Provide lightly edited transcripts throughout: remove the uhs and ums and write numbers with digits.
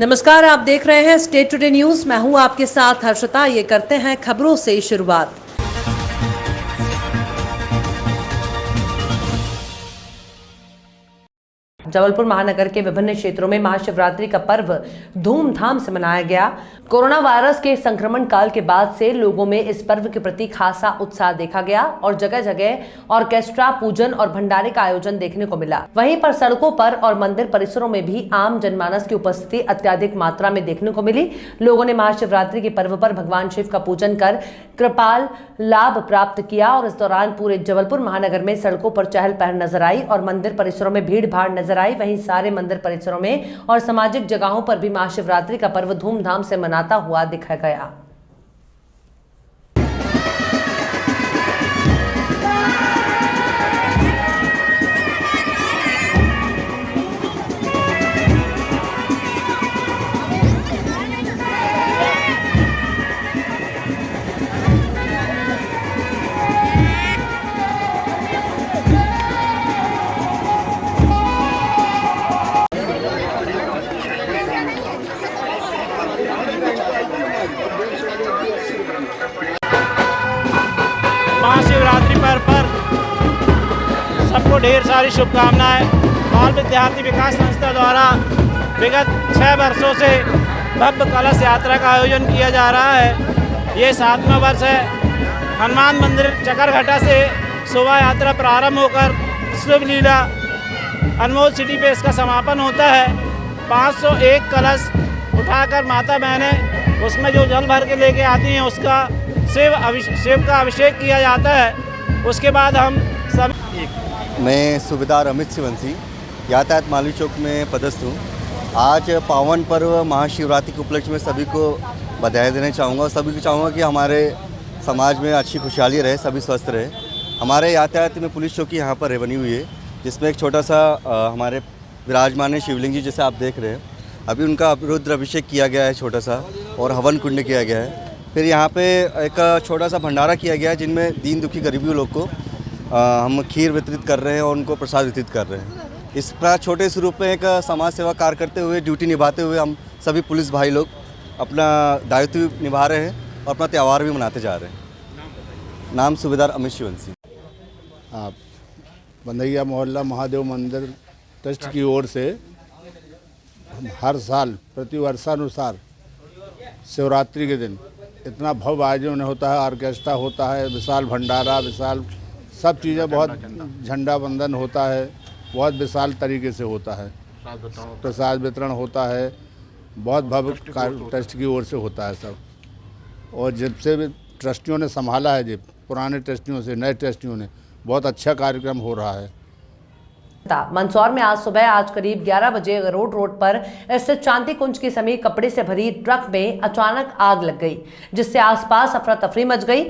नमस्कार, आप देख रहे हैं स्टेट टुडे न्यूज। मैं हूं आपके साथ हर्षिता। ये करते हैं खबरों से शुरुआत। जबलपुर महानगर के विभिन्न क्षेत्रों में महाशिवरात्रि का पर्व धूमधाम से मनाया गया। कोरोना वायरस के संक्रमण काल के बाद से लोगों में इस पर्व के प्रति खासा उत्साह देखा गया और जगह जगह ऑर्केस्ट्रा, पूजन और भंडारे का आयोजन देखने को मिला। वहीं पर सड़कों पर और मंदिर परिसरों में भी आम जनमानस की उपस्थिति अत्यधिक मात्रा में देखने को मिली। लोगों ने महाशिवरात्रि के पर्व पर भगवान शिव का पूजन कर कृपाल लाभ प्राप्त किया और इस दौरान पूरे जबलपुर महानगर में सड़कों पर चहल पहल नजर आई और मंदिर परिसरों में भीड़ भाड़ नजर आई। वहीं सारे मंदिर परिसरों में और सामाजिक जगहों पर भी महाशिवरात्रि का पर्व धूमधाम से मनाता हुआ दिखा गया। महाशिवरात्रि पर्व पर सबको ढेर सारी शुभकामनाएं। बाल विद्यार्थी विकास संस्था द्वारा विगत 6 वर्षों से भव्य कलश यात्रा का आयोजन किया जा रहा है। ये 7वां वर्ष है। हनुमान मंदिर चकरघटा से शोभा यात्रा प्रारंभ होकर शुभ लीला अनमोल सिटी पे इसका समापन होता है। 501 कलश उठाकर माता बहनें उसमें जो जल भर के लेके आती हैं उसका शिव का अभिषेक किया जाता है। उसके बाद हम सब मैं सूबेदार अमित सिवंशी यातायात मालवी चौक में पदस्थ हूँ। आज पावन पर्व महाशिवरात्रि के उपलक्ष्य में सभी को बधाई देना चाहूँगा और सभी को चाहूँगा कि हमारे समाज में अच्छी खुशहाली रहे, सभी स्वस्थ रहे। हमारे यातायात में पुलिस चौकी यहाँ पर बनी हुई है, जिसमें एक छोटा सा हमारे विराजमान शिवलिंग जी जैसे आप देख रहे हैं, अभी उनका रुद्र अभिषेक किया गया है छोटा सा, और हवन कुंड किया गया है। फिर यहाँ पे एक छोटा सा भंडारा किया गया है जिनमें दीन दुखी गरीबी लोग को हम खीर वितरित कर रहे हैं और उनको प्रसाद वितरित कर रहे हैं। इस प्रकार छोटे स्वरूप में एक समाज सेवा कार्य करते हुए, ड्यूटी निभाते हुए हम सभी पुलिस भाई लोग अपना दायित्व निभा रहे हैं और अपना त्यौहार भी मनाते जा रहे हैं। नाम सूबेदार अमित सिवंशी। बंधैया मोहल्ला महादेव मंदिर ट्रस्ट की ओर से हम हर साल प्रतिवर्षानुसार शिवरात्रि के दिन इतना भव्य आयोजन होता है, ऑर्केस्ट्रा होता है, विशाल भंडारा, विशाल सब चीज़ें, बहुत झंडा बंधन होता है, बहुत विशाल तरीके से होता है, प्रसाद वितरण होता है, बहुत भव्य ट्रस्ट की ओर से होता है सब। और जब से भी ट्रस्टियों ने संभाला है, जब पुराने ट्रस्टियों से नए ट्रस्टियों ने, बहुत अच्छा कार्यक्रम हो रहा है। मंदसौर में आज करीब 11 बजे रोड पर स्थित शांति कुंज के समीप कपड़े से भरी ट्रक में अचानक आग लग गई, जिससे आसपास अफरा तफरी मच गई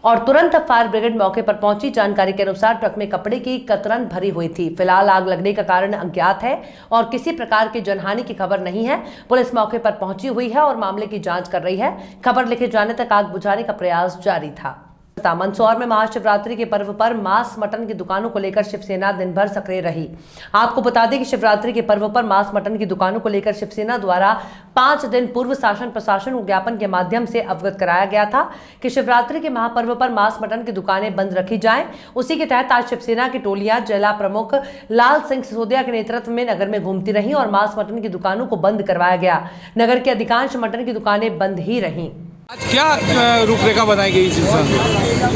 और तुरंत फायर ब्रिगेड मौके पर पहुंची। जानकारी के अनुसार ट्रक में कपड़े की कतरन भरी हुई थी। फिलहाल आग लगने का कारण अज्ञात है और किसी प्रकार की जनहानि की खबर नहीं है। पुलिस मौके पर पहुंची हुई है और मामले की जांच कर रही है। खबर लिखे जाने तक आग बुझाने का प्रयास जारी था। मंदसौर में महाशिवरात्रि के पर्व पर मांस मटन की दुकानों को लेकर शिवसेना दिन भर सक्रिय रही। आपको बता दें कि शिवरात्रि के पर्व पर मांस मटन की दुकानों को लेकर शिवसेना द्वारा 5 दिन पूर्व शासन प्रशासन को ज्ञापन के माध्यम से अवगत कराया गया था कि शिवरात्रि के महापर्व पर मांस मटन की दुकानें बंद रखी जाएं। उसी के तहत आज शिवसेना की टोलियां जिला प्रमुख लाल सिंह सिसोदिया के नेतृत्व में नगर में घूमती रही और मांस मटन की दुकानों को बंद करवाया गया। नगर की अधिकांश मटन की दुकानें बंद ही रहीं। आज क्या रूपरेखा बनाई गई सिलसिले?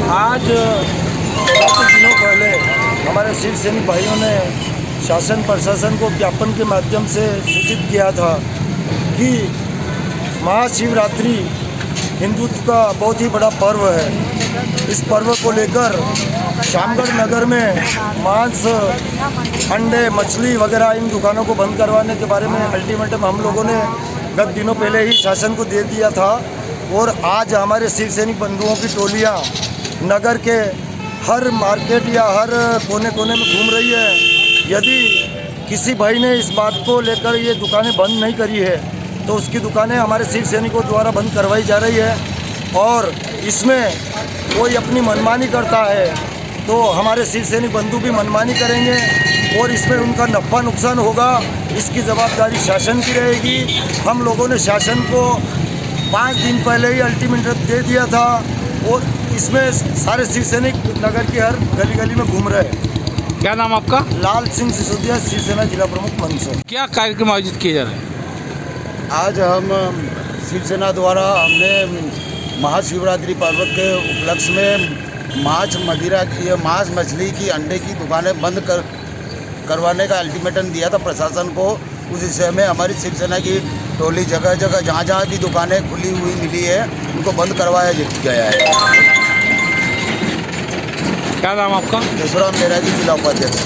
आज कुछ दिनों पहले हमारे शिव सैनिक भाइयों ने शासन प्रशासन को ज्ञापन के माध्यम से सूचित किया था कि महाशिवरात्रि हिंदुत्व का बहुत ही बड़ा पर्व है। इस पर्व को लेकर श्यामगढ़ नगर में मांस, अंडे, मछली वगैरह इन दुकानों को बंद करवाने के बारे में अल्टीमेटम हम लोगों ने गत दिनों पहले ही शासन को दे दिया था। और आज हमारे शिव सैनिक बंधुओं की टोलियां नगर के हर मार्केट या हर कोने कोने में घूम रही है। यदि किसी भाई ने इस बात को लेकर ये दुकानें बंद नहीं करी है तो उसकी दुकानें हमारे शिव सैनिकों द्वारा बंद करवाई जा रही है। और इसमें कोई अपनी मनमानी करता है तो हमारे शिव सैनिक बंधु भी मनमानी करेंगे और इसमें उनका नफ़ा नुकसान होगा, इसकी जवाबदारी शासन की रहेगी। हम लोगों ने शासन को 5 दिन पहले ही अल्टीमेटम दे दिया था और इसमें सारे शिव सैनिक नगर की हर गली गली में घूम रहे हैं। क्या नाम आपका? लाल सिंह सिसोदिया, शिवसेना जिला प्रमुख मंदसौर। क्या कार्यक्रम आयोजित किए जा रहे हैं? आज हम शिवसेना द्वारा हमने महाशिवरात्रि पर्व के उपलक्ष्य में मांस मछली की अंडे की दुकानें बंद करवाने का अल्टीमेटम दिया था प्रशासन को। उस विषय में हमारी शिवसेना की टोली जगह जगह जहाँ जहाँ भी दुकानें खुली हुई मिली है उनको बंद करवाया गया है। क्या नाम आपका? दूसरा मेरा की जिला उपाध्यक्ष।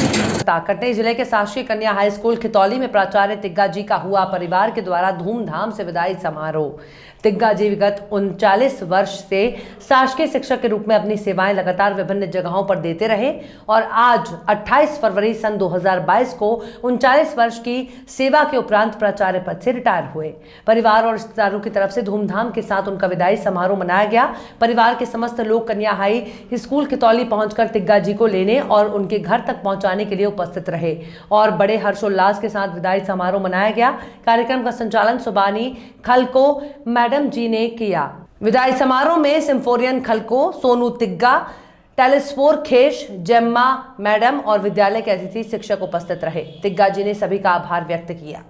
कटनी जिले के शासकीय कन्या हाई स्कूल खितौली में प्राचार्य तिग्गा जी का हुआ परिवार के द्वारा धूमधाम से विदाई समारोह। तिग्गा जी विगत 39 वर्ष से शासकीय शिक्षक के रूप में अपनी सेवाएं लगातार विभिन्न जगहों पर देते रहे और आज 28 फरवरी सन 2022 को 39 वर्ष की सेवा के उपरांत प्राचार्य पद से रिटायर हुए। परिवार और रिश्तेदारों की तरफ से धूमधाम के साथ उनका विदाई समारोह मनाया गया। परिवार के समस्त लोग कन्या हाई स्कूल खितौली पहुंचकर तिग्गा जी को लेने और उनके घर तक पहुंचाने के लिए उपस्थित रहे और बड़े हर्षोल्लास के साथ विदाई समारोह मनाया गया। कार्यक्रम का संचालन सुबानी खलको मैडम जी ने किया। विदाई समारोह में सिम्फोरियन खलको, सोनू तिग्गा, टेलीस्फोर खेश, जेम्मा मैडम और विद्यालय के अतिथि शिक्षक उपस्थित रहे। तिग्गा जी ने सभी का आभार व्यक्त किया।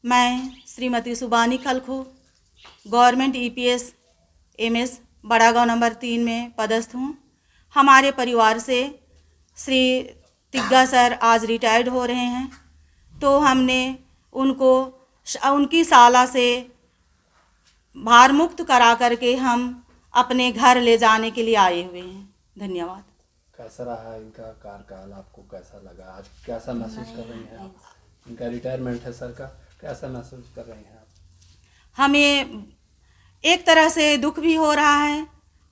मैं श्रीमती सुबानी खलको गवर्नमेंट EPS MS बड़ा गांव नंबर 3 में पदस्थ हूँ। हमारे परिवार से श्री तिग्गा सर आज रिटायर्ड हो रहे हैं, तो हमने उनको उनकी साला से भार मुक्त करा करके हम अपने घर ले जाने के लिए आए हुए हैं। धन्यवाद। कैसा रहा इनका कार्यकाल, आपको कैसा लगा? आज कैसा महसूस कर रही हैं आप? इनका रिटायरमेंट है सर का, कैसा महसूस कर रही हैं आप? हमें एक तरह से दुख भी हो रहा है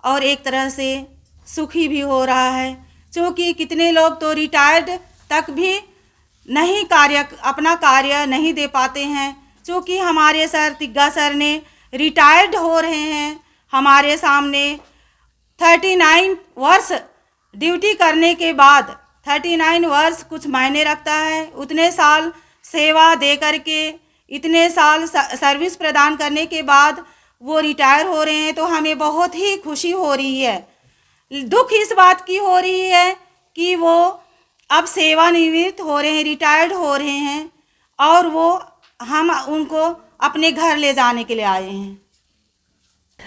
और एक तरह से सुखी भी हो रहा है, क्योंकि कितने लोग तो रिटायर्ड तक भी नहीं अपना कार्य नहीं दे पाते हैं, क्योंकि हमारे सर तिग्गा सर ने रिटायर्ड हो रहे हैं। हमारे सामने 39 वर्ष ड्यूटी करने के बाद 39 वर्ष कुछ मायने रखता है। उतने साल सेवा दे करके इतने साल सर्विस प्रदान करने के बाद वो रिटायर हो रहे हैं, तो हमें बहुत ही खुशी हो रही है। दुख इस बात की हो रही है कि वो अब सेवानिवृत्त हो रहे हैं, रिटायर्ड हो रहे हैं और वो हम उनको अपने घर ले जाने के लिए आए हैं।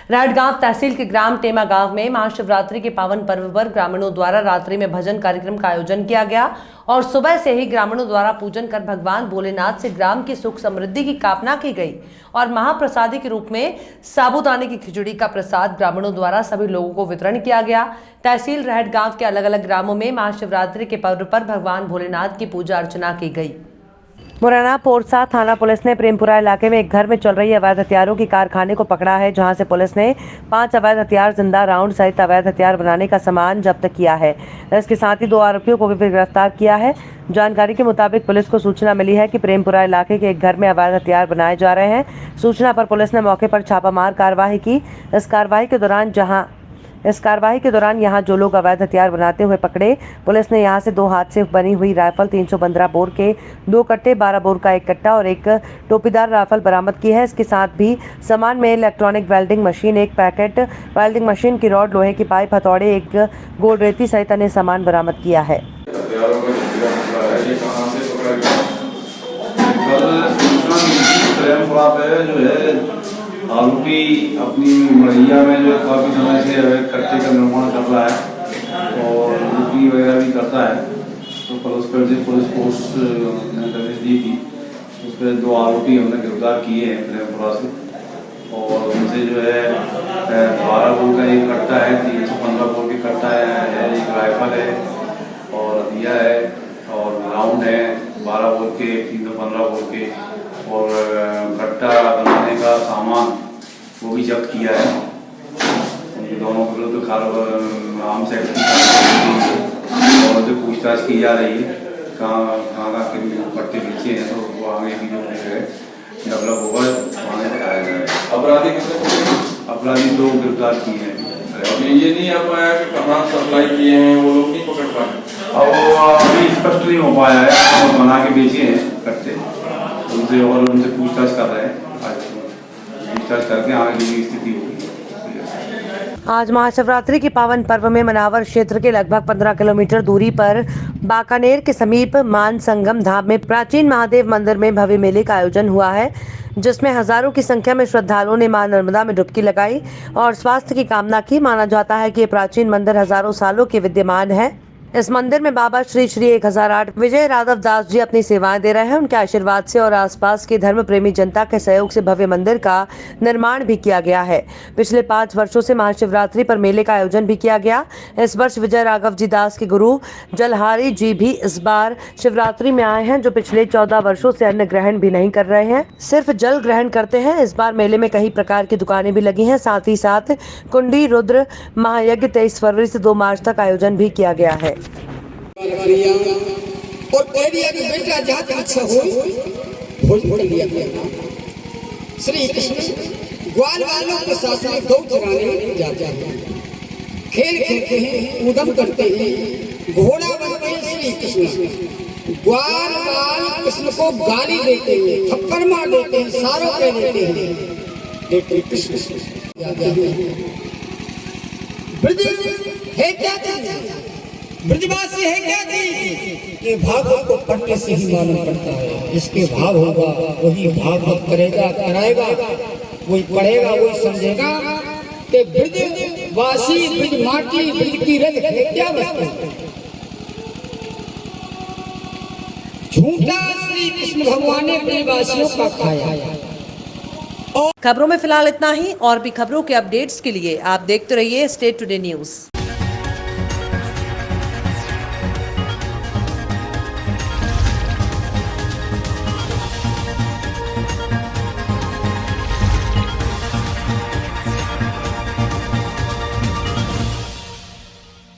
राटगांव तहसील के ग्राम टेमा गांव में महाशिवरात्रि के पावन पर्व पर ग्रामीणों द्वारा रात्रि में भजन कार्यक्रम का आयोजन किया गया और सुबह से ही ग्रामीणों द्वारा पूजन कर भगवान भोलेनाथ से ग्राम की सुख समृद्धि की कामना की गई और महाप्रसादी के रूप में साबूदाने की खिचड़ी का प्रसाद ग्रामीणों द्वारा सभी लोगों को वितरण किया गया। तहसील राटगांव के अलग अलग ग्रामों में महाशिवरात्रि के पर्व पर भगवान भोलेनाथ की पूजा अर्चना की गई। मुरैना पोरसा थाना पुलिस ने प्रेमपुरा इलाके में एक घर में चल रही अवैध हथियारों की कारखाने को पकड़ा है, जहां से पुलिस ने 5 अवैध हथियार, जिंदा राउंड सहित अवैध हथियार बनाने का सामान जब्त किया है। इसके साथ ही 2 आरोपियों को भी गिरफ्तार किया है। जानकारी के मुताबिक पुलिस को सूचना मिली है कि प्रेमपुरा इलाके के एक घर में अवैध हथियार बनाए जा रहे हैं। सूचना पर पुलिस ने मौके पर छापामार कार्रवाई की। इस कार्रवाई के दौरान यहां जो लोग अवैध हथियार बनाते हुए पकड़े, पुलिस ने यहां से 2 हाथ से बनी हुई राइफल, 315 बोर के 2 कट्टे, 12 बोर का 1 कट्टा और एक टोपीदार राइफल बरामद की है। इसके साथ भी सामान में electronic welding machine, 1 packet welding machine की रॉड, लोहे की पाइप, हथौड़े, 1 गोल रेती सहित अन्य सामान बरामद किया है। आरोपी अपनी मड़ैया में जो है काफ़ी समय से कट्टे का निर्माण कर रहा है और लूटी वगैरह भी करता है, तो पुलिस फोर्स ने दबिश दी थी। उस पर 2 आरोपी हमने गिरफ्तार किए हैं प्रेमपुरा से और उनसे जो है 12 बोर का 1 कट्टा है, 315 बोर के कट्टा है, 1 राइफल है और हथिया है और राउंड है 12 बोर के, 315 बोर के और कट्टा बनाने का सामान वो भी जब्त किया है। उनके दोनों के विरुद्ध आर्म्स एक्ट और जो पूछताछ की जा रही है, कहाँ के पट्टे पीछे हैं, तो वो आगे भी जो है डेवलप होगा, वहाँ दिखाया जाएगा। अपराधी 2 गिरफ्तार किए हैं। अभी ये नहीं आ पाया कि कहाँ सप्लाई किए हैं, वो लोग नहीं पकड़ पाए। और वो अभी स्पष्ट नहीं हो पाया है, हम बना के बेचे हैं कट्टे उनसे, और उनसे पूछताछ कर रहे हैं। आज पूछताछ करके आगे की स्थिति होगी। आज महाशिवरात्रि के पावन पर्व में मनावर क्षेत्र के लगभग 15 किलोमीटर दूरी पर बाकानेर के समीप मान संगम धाम में प्राचीन महादेव मंदिर में भव्य मेले का आयोजन हुआ है, जिसमें हजारों की संख्या में श्रद्धालुओं ने मां नर्मदा में डुबकी लगाई और स्वास्थ्य की कामना की। माना जाता है कि ये प्राचीन मंदिर हजारों सालों के विद्यमान है। इस मंदिर में बाबा श्री श्री 1008 विजय राघव दास जी अपनी सेवाएं दे रहे हैं। उनके आशीर्वाद से और आसपास की धर्म प्रेमी जनता के सहयोग से भव्य मंदिर का निर्माण भी किया गया है। पिछले 5 वर्षों से महाशिवरात्रि पर मेले का आयोजन भी किया गया। इस वर्ष विजय राघव जी दास के गुरु जलहारी जी भी इस बार शिवरात्रि में आए हैं, जो पिछले 14 वर्षों से अन्न ग्रहण भी नहीं कर रहे हैं, सिर्फ जल ग्रहण करते हैं। इस बार मेले में कई प्रकार की दुकानें भी लगी हैं। साथ ही साथ कुंडी रुद्र महायज्ञ 23 फरवरी से 2 मार्च तक आयोजन भी किया गया है। और बेटा जात अच्छा हो भोजपुर लिया गया। श्री कृष्ण ग्वाल वालों के साथ में गौ चराने जाते हैं, खेल खेलते हैं, उदम करते हैं, घोड़ा बनते हैं। श्री कृष्ण ग्वाल वाल कृष्ण को गाली देते हैं, थप्पड़ मार देते हैं, सारों पे देते हैं, लेकिन कृष्ण जाते हैं। ब्रज है क्या ब्रजवासी है क्या चीज? ये भागवत को पढ़ने से ही मालूम पड़ता है। जिसके भाव होगा वही भागवत करेगा, कराएगा, वही पढ़ेगा, वही समझेगा कि ब्रजवासी ब्रज माटी ब्रज की रंग है क्या वस्तु? झूठा श्री कृष्ण भगवान ने ब्रजवासियों का खाया। खबरों में फिलहाल इतना ही। और भी खबरों के अपडेट्स के लिए आप देखते रहिए स्टेट टुडे न्यूज।